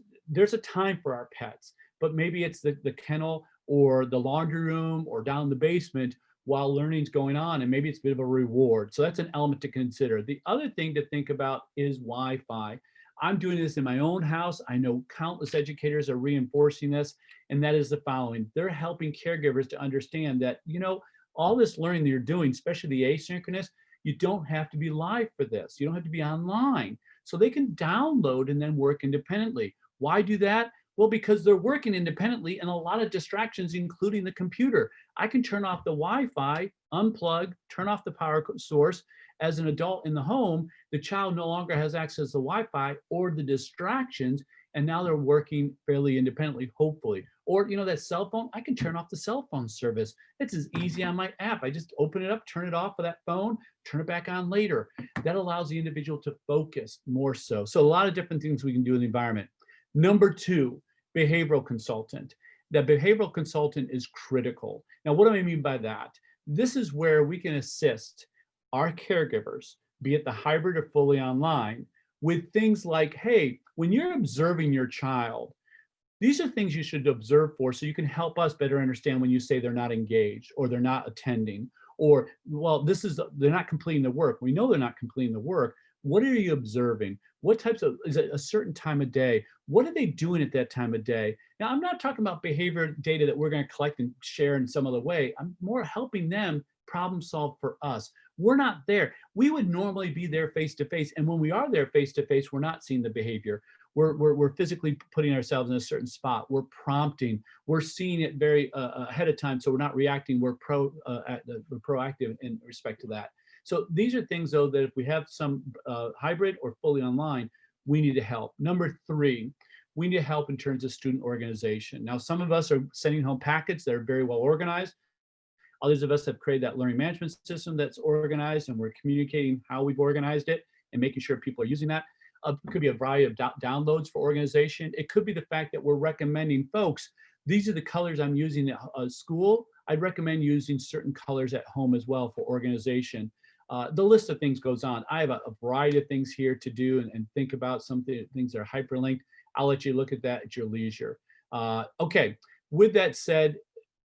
a time for our pets, but maybe it's the kennel or the laundry room or down in the basement while learning's going on, and maybe it's a bit of a reward. So that's an element to consider. The other thing to think about is Wi-Fi. I'm doing this in my own house. I know countless educators are reinforcing this, and that is the following. They're helping caregivers to understand that, all this learning that you're doing, especially the asynchronous, you don't have to be live for this. You don't have to be online. So they can download and then work independently. Why do that? Well, because they're working independently and a lot of distractions, including the computer. I can turn off the Wi-Fi, unplug, turn off the power source. As an adult in the home, the child no longer has access to Wi-Fi or the distractions, and now they're working fairly independently, hopefully. Or, that cell phone, I can turn off the cell phone service. It's as easy on my app. I just open it up, turn it off for that phone, turn it back on later. That allows the individual to focus more so. So a lot of different things we can do in the environment. Number two, behavioral consultant. The behavioral consultant is critical. Now, what do I mean by that? This is where we can assist our caregivers, be it the hybrid or fully online, with things like, hey, when you're observing your child, these are things you should observe for so you can help us better understand when you say they're not engaged or they're not attending, or, well, they're not completing the work. We know they're not completing the work. What are you observing? What types of, is it a certain time of day? What are they doing at that time of day? Now, I'm not talking about behavior data that we're going to collect and share in some other way. I'm more helping them problem solve for us. We're not there. We would normally be there face to face. And when we are there face to face, we're not seeing the behavior. We're physically putting ourselves in a certain spot. We're prompting. We're seeing it very ahead of time, so we're not reacting. We're proactive in respect to that. So these are things, though, that if we have some hybrid or fully online, we need to help. Number three, we need help in terms of student organization. Now, some of us are sending home packets that are very well organized. Others of us have created that learning management system that's organized, and we're communicating how we've organized it and making sure people are using that. It could be a variety of downloads for organization. It could be the fact that we're recommending, folks, these are the colors I'm using at school. I'd recommend using certain colors at home as well for organization. The list of things goes on. I have a variety of things here to do and think about. Some things that are hyperlinked. I'll let you look at that at your leisure. Okay, with that said,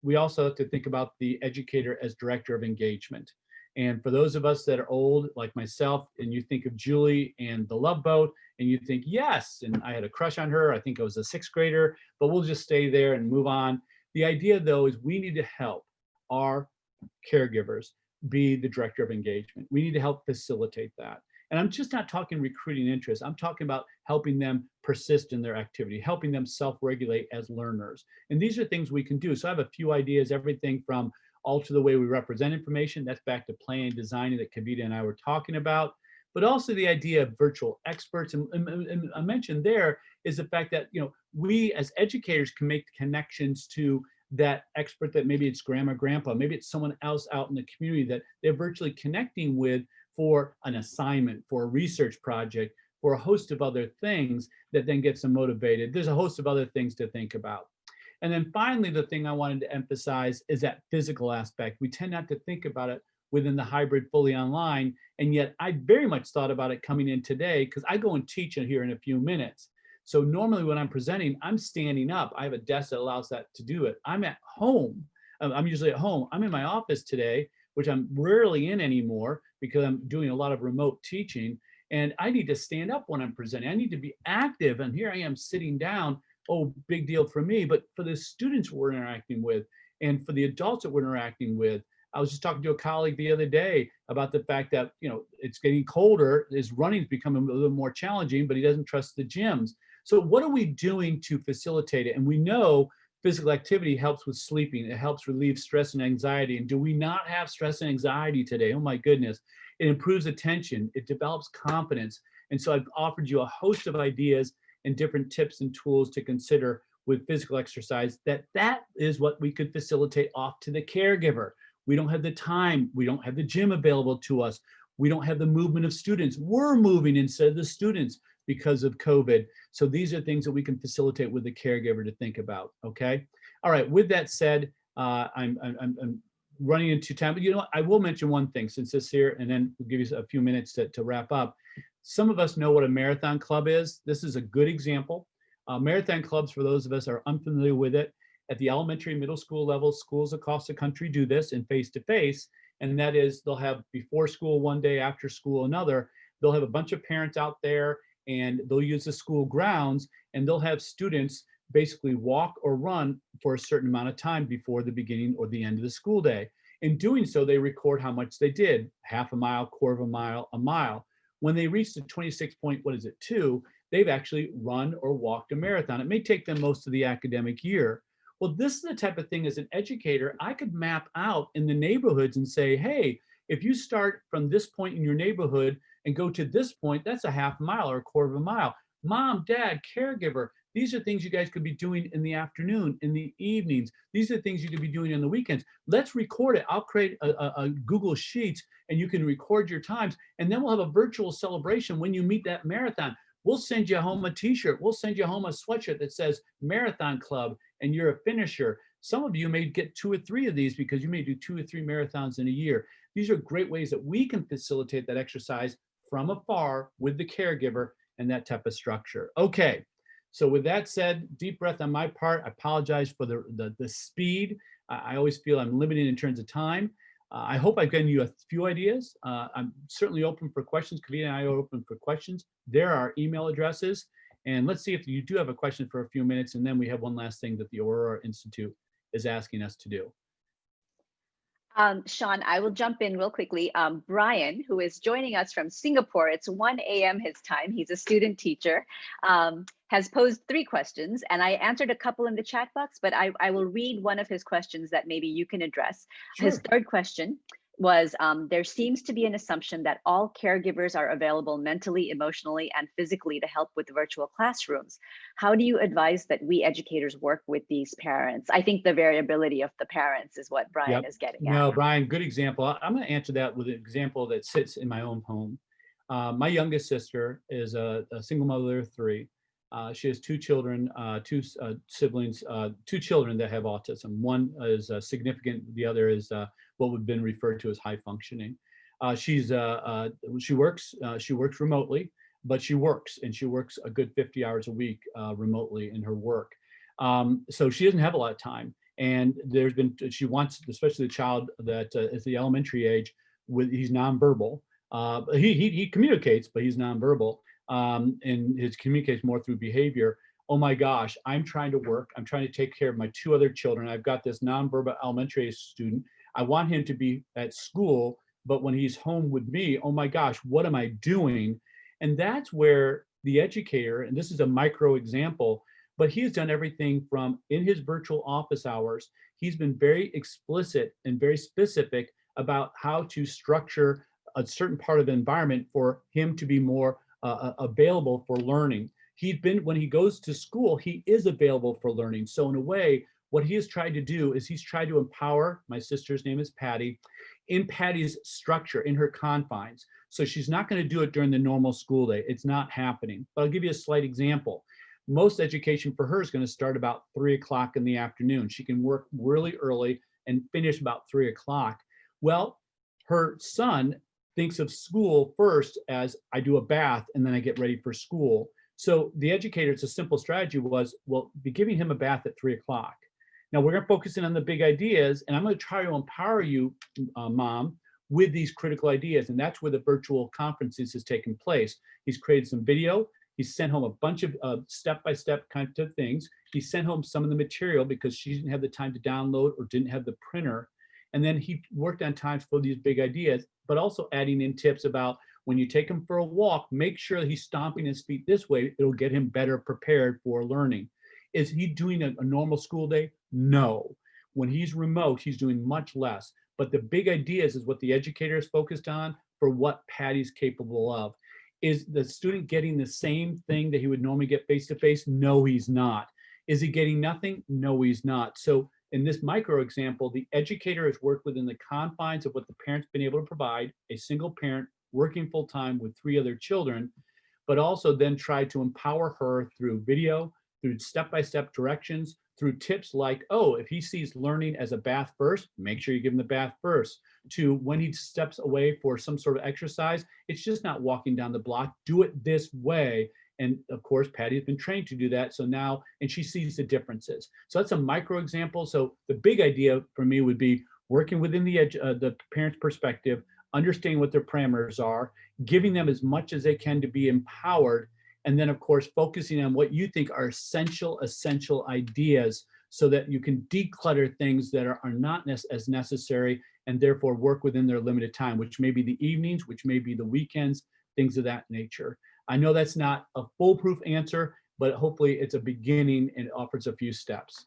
we also have to think about the educator as director of engagement. And for those of us that are old, like myself, and you think of Julie and the Love Boat, and you think, yes, and I had a crush on her. I think I was a sixth grader, but we'll just stay there and move on. The idea, though, is we need to help our caregivers be the director of engagement. We need to help facilitate that. And I'm just not talking recruiting interest. I'm talking about helping them persist in their activity, helping them self-regulate as learners. And these are things we can do. So I have a few ideas, everything from alter the way we represent information. That's back to planning and designing that Kavita and I were talking about. But also the idea of virtual experts. And I mentioned there is the fact that, we as educators can make connections to that expert, that maybe it's grandma, grandpa, maybe it's someone else out in the community that they're virtually connecting with for an assignment, for a research project, for a host of other things that then gets them motivated. There's a host of other things to think about. And then finally, the thing I wanted to emphasize is that physical aspect. We tend not to think about it within the hybrid fully online. And yet I very much thought about it coming in today, because I go and teach it here in a few minutes. So normally when I'm presenting, I'm standing up. I have a desk that allows that to do it. I'm at home. I'm usually at home. I'm in my office today, which I'm rarely in anymore because I'm doing a lot of remote teaching. And I need to stand up when I'm presenting. I need to be active. And here I am sitting down. Oh, big deal for me. But for the students we're interacting with and for the adults that we're interacting with, I was just talking to a colleague the other day about the fact that, it's getting colder. His running's becoming a little more challenging, but he doesn't trust the gyms. So what are we doing to facilitate it? And we know physical activity helps with sleeping. It helps relieve stress and anxiety. And do we not have stress and anxiety today? Oh my goodness. It improves attention. It develops confidence. And so I've offered you a host of ideas and different tips and tools to consider with physical exercise, that is what we could facilitate off to the caregiver. We don't have the time. We don't have the gym available to us. We don't have the movement of students. We're moving instead of the students because of COVID. So these are things that we can facilitate with the caregiver to think about, okay? All right, with that said, I'm running into time, but what? I will mention one thing since this here, and then we'll give you a few minutes to wrap up. Some of us know what a marathon club is. This is a good example. Marathon clubs, for those of us who are unfamiliar with it, at the elementary, middle school level, schools across the country do this in face-to-face, and that is they'll have before school one day, after school another. They'll have a bunch of parents out there, and they'll use the school grounds, and they'll have students basically walk or run for a certain amount of time before the beginning or the end of the school day. In doing so, they record how much they did, half a mile, quarter of a mile, a mile. When they reach the 26.2, they've actually run or walked a marathon. It may take them most of the academic year. Well, this is the type of thing as an educator, I could map out in the neighborhoods and say, hey, if you start from this point in your neighborhood and go to this point, that's a half mile or a quarter of a mile. Mom, dad, caregiver, these are things you guys could be doing in the afternoon, in the evenings. These are things you could be doing on the weekends. Let's record it. I'll create a Google Sheets and you can record your times. And then we'll have a virtual celebration when you meet that marathon. We'll send you home a t-shirt. We'll send you home a sweatshirt that says Marathon Club and you're a finisher. Some of you may get 2 or 3 of these because you may do 2 or 3 marathons in a year. These are great ways that we can facilitate that exercise from afar with the caregiver and that type of structure. Okay, so with that said, deep breath on my part. I apologize for the speed. I always feel I'm limited in terms of time. I hope I've given you a few ideas. I'm certainly open for questions. Kavita and I are open for questions. There are email addresses. And let's see if you do have a question for a few minutes. And then we have one last thing that the Aurora Institute is asking us to do. Sean, I will jump in real quickly. Brian, who is joining us from Singapore, it's 1 a.m. his time. He's a student teacher, has posed 3 questions, and I answered a couple in the chat box, but I will read one of his questions that maybe you can address. Sure. His 3rd question was, there seems to be an assumption that all caregivers are available mentally, emotionally, and physically to help with virtual classrooms. How do you advise that we educators work with these parents? I think the variability of the parents is what Brian is getting at. No, Brian, good example. I'm going to answer that with an example that sits in my own home. My youngest sister is a single mother of 3. She has 2 children, 2 siblings, 2 children that have autism. One is significant, the other is what would have been referred to as high functioning. She works remotely, but she works, and she works a good 50 hours a week remotely in her work. So she doesn't have a lot of time. And she wants, especially the child that is the elementary age, he's nonverbal. He communicates, but he's nonverbal, and his communicates more through behavior. Oh my gosh, I'm trying to work. I'm trying to take care of my 2 other children. I've got this nonverbal elementary student. I want him to be at school, but when he's home with me, oh my gosh, what am I doing? And that's where the educator, and this is a micro example, but he's done everything from in his virtual office hours, he's been very explicit and very specific about how to structure a certain part of the environment for him to be more available for learning. When he goes to school, he is available for learning. So in a way, what he has tried to do is he's tried to empower, my sister's name is Patty, in Patty's structure, in her confines. So she's not going to do it during the normal school day. It's not happening. But I'll give you a slight example. Most education for her is going to start about 3 o'clock in the afternoon. She can work really early and finish about 3 o'clock. Well, her son thinks of school first as I do a bath and then I get ready for school. So the educator, it's a simple strategy was, well, be giving him a bath at 3 o'clock. Now we're going to focus in on the big ideas, and I'm going to try to empower you, Mom, with these critical ideas. And that's where the virtual conferences has taken place. He's created some video. He's sent home a bunch of step-by-step kind of things. He sent home some of the material because she didn't have the time to download or didn't have the printer. And then he worked on times for these big ideas, but also adding in tips about when you take him for a walk, make sure that he's stomping his feet this way. It'll get him better prepared for learning. Is he doing a normal school day? No. When he's remote, he's doing much less. But the big ideas is what the educator is focused on for what Patty's capable of. Is the student getting the same thing that he would normally get face-to-face? No, he's not. Is he getting nothing? No, he's not. So in this micro example, the educator has worked within the confines of what the parent's been able to provide, a single parent working full-time with 3 other children, but also then tried to empower her through video, through step-by-step directions, through tips like, oh, if he sees learning as a bath first, make sure you give him the bath first. To when he steps away for some sort of exercise, it's just not walking down the block, do it this way. And of course, Patty has been trained to do that. So now, and she sees the differences. So that's a micro example. So the big idea for me would be working within the parent's perspective, understanding what their parameters are, giving them as much as they can to be empowered, and then of course, focusing on what you think are essential ideas so that you can declutter things that are not as necessary and therefore work within their limited time, which may be the evenings, which may be the weekends, things of that nature. I know that's not a foolproof answer, but hopefully it's a beginning and it offers a few steps.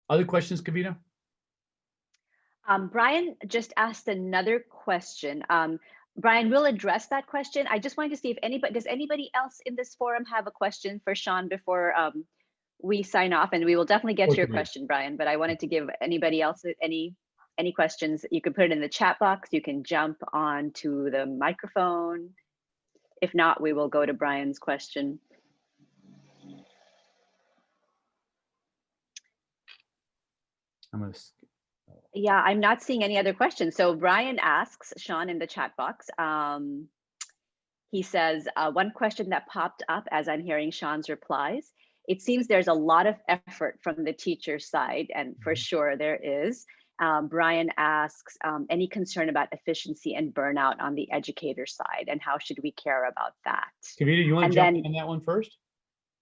Other questions, Kavita? Brian just asked another question. Brian, we'll address that question. I just wanted to see if does anybody else in this forum have a question for Sean before we sign off? And we will definitely get to your question, Brian, but I wanted to give anybody else any questions. You can put it in the chat box. You can jump onto the microphone. If not, we will go to Brian's question. Yeah, I'm not seeing any other questions. So Brian asks Sean in the chat box. He says, one question that popped up as I'm hearing Sean's replies, it seems there's a lot of effort from the teacher side, and for sure there is. Brian asks, any concern about efficiency and burnout on the educator side, and how should we care about that? Kavita, you want to jump on that one first?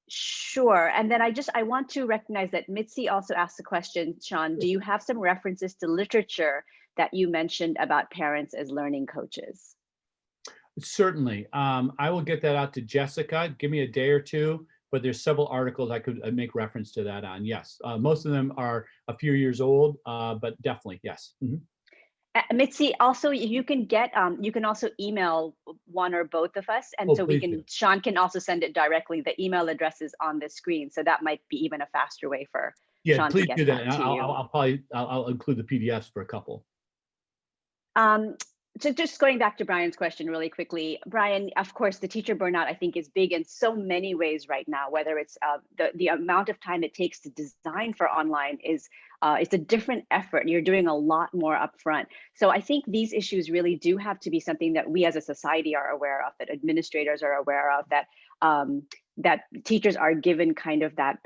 Sure. And then I want to recognize that Mitzi also asked the question, Sean, do you have some references to literature that you mentioned about parents as learning coaches? Certainly. I will get that out to Jessica. Give me a day or two, but there's several articles I could make reference to that on. Yes. Most of them are a few years old, but definitely, yes. Mitzi, also you can also email one or both of us, and so Sean can also send it directly. The email address is on the screen, so that might be even a faster way for Sean to get that to you. I'll include the PDFs for a couple. So just going back to Brian's question really quickly, Brian, of course, the teacher burnout, I think, is big in so many ways right now, whether it's the amount of time it takes to design for online is it's a different effort. You're doing a lot more upfront. So I think these issues really do have to be something that we as a society are aware of, that administrators are aware of, that that teachers are given kind of that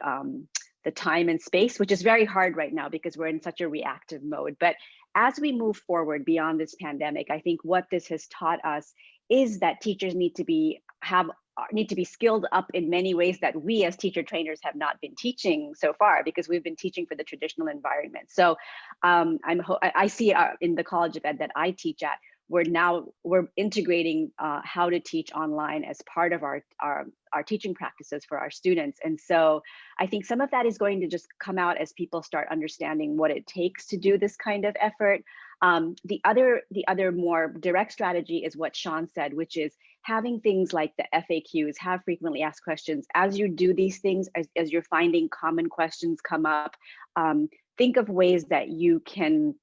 the time and space, which is very hard right now because we're in such a reactive mode. But as we move forward beyond this pandemic, I think what this has taught us is that teachers need to be skilled up in many ways that we as teacher trainers have not been teaching so far, because we've been teaching for the traditional environment. So I see in the College of Ed that I teach at, we're integrating how to teach online as part of our teaching practices for our students. And so I think some of that is going to just come out as people start understanding what it takes to do this kind of effort. The other more direct strategy is what Sean said, which is having things like the FAQs, have frequently asked questions. As you do these things, as you're finding common questions come up, think of ways that you can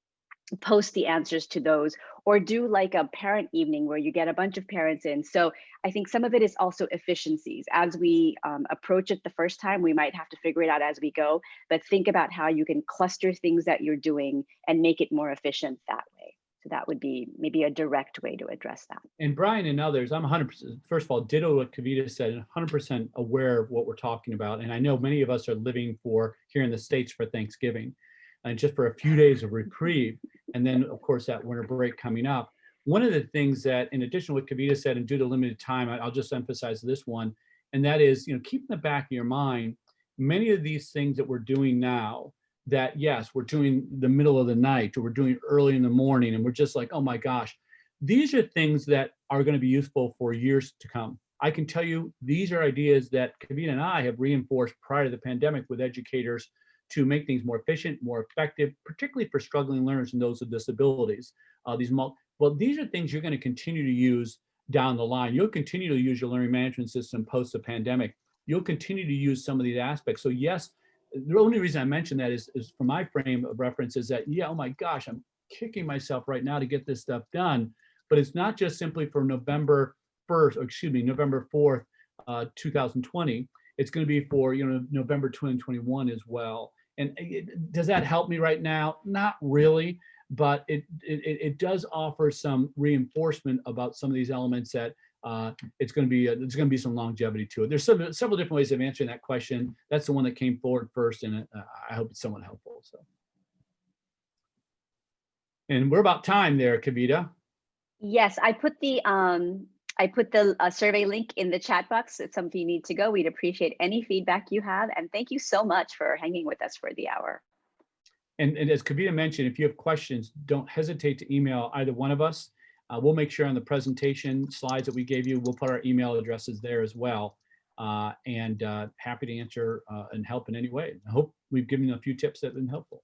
post the answers to those, or do like a parent evening where you get a bunch of parents in. So I think some of it is also efficiencies. As we approach it the first time, we might have to figure it out as we go, but think about how you can cluster things that you're doing and make it more efficient that way. So that would be maybe a direct way to address that. And Brian and others, I'm 100%, first of all, ditto what Kavita said, 100% aware of what we're talking about. And I know many of us are living here in the States for Thanksgiving, and just for a few days of reprieve. And then of course that winter break coming up. One of the things that, in addition to what Kavita said, and due to limited time, I'll just emphasize this one, and that is, keep in the back of your mind, many of these things that we're doing now, that yes, we're doing the middle of the night, or we're doing early in the morning, and we're just like, oh my gosh, these are things that are going to be useful for years to come. I can tell you, these are ideas that Kavita and I have reinforced prior to the pandemic with educators to make things more efficient, more effective, particularly for struggling learners and those with disabilities. These are things you're going to continue to use down the line. You'll continue to use your learning management system post the pandemic. You'll continue to use some of these aspects. So yes, the only reason I mention that is from my frame of reference is that, yeah, oh my gosh, I'm kicking myself right now to get this stuff done. But it's not just simply for November 4th, 2020. It's going to be for November 2021 as well. And does that help me right now? Not really, but it does offer some reinforcement about some of these elements that it's going to be some longevity to it. There's several different ways of answering that question. That's the one that came forward first, and I hope it's somewhat helpful. So, and we're about time there, Kavita. Yes, I put the survey link in the chat box. It's something you need to go. We'd appreciate any feedback you have. And thank you so much for hanging with us for the hour. And as Kavita mentioned, if you have questions, don't hesitate to email either one of us. We'll make sure on the presentation slides that we gave you, we'll put our email addresses there as well. And happy to answer and help in any way. I hope we've given you a few tips that have been helpful.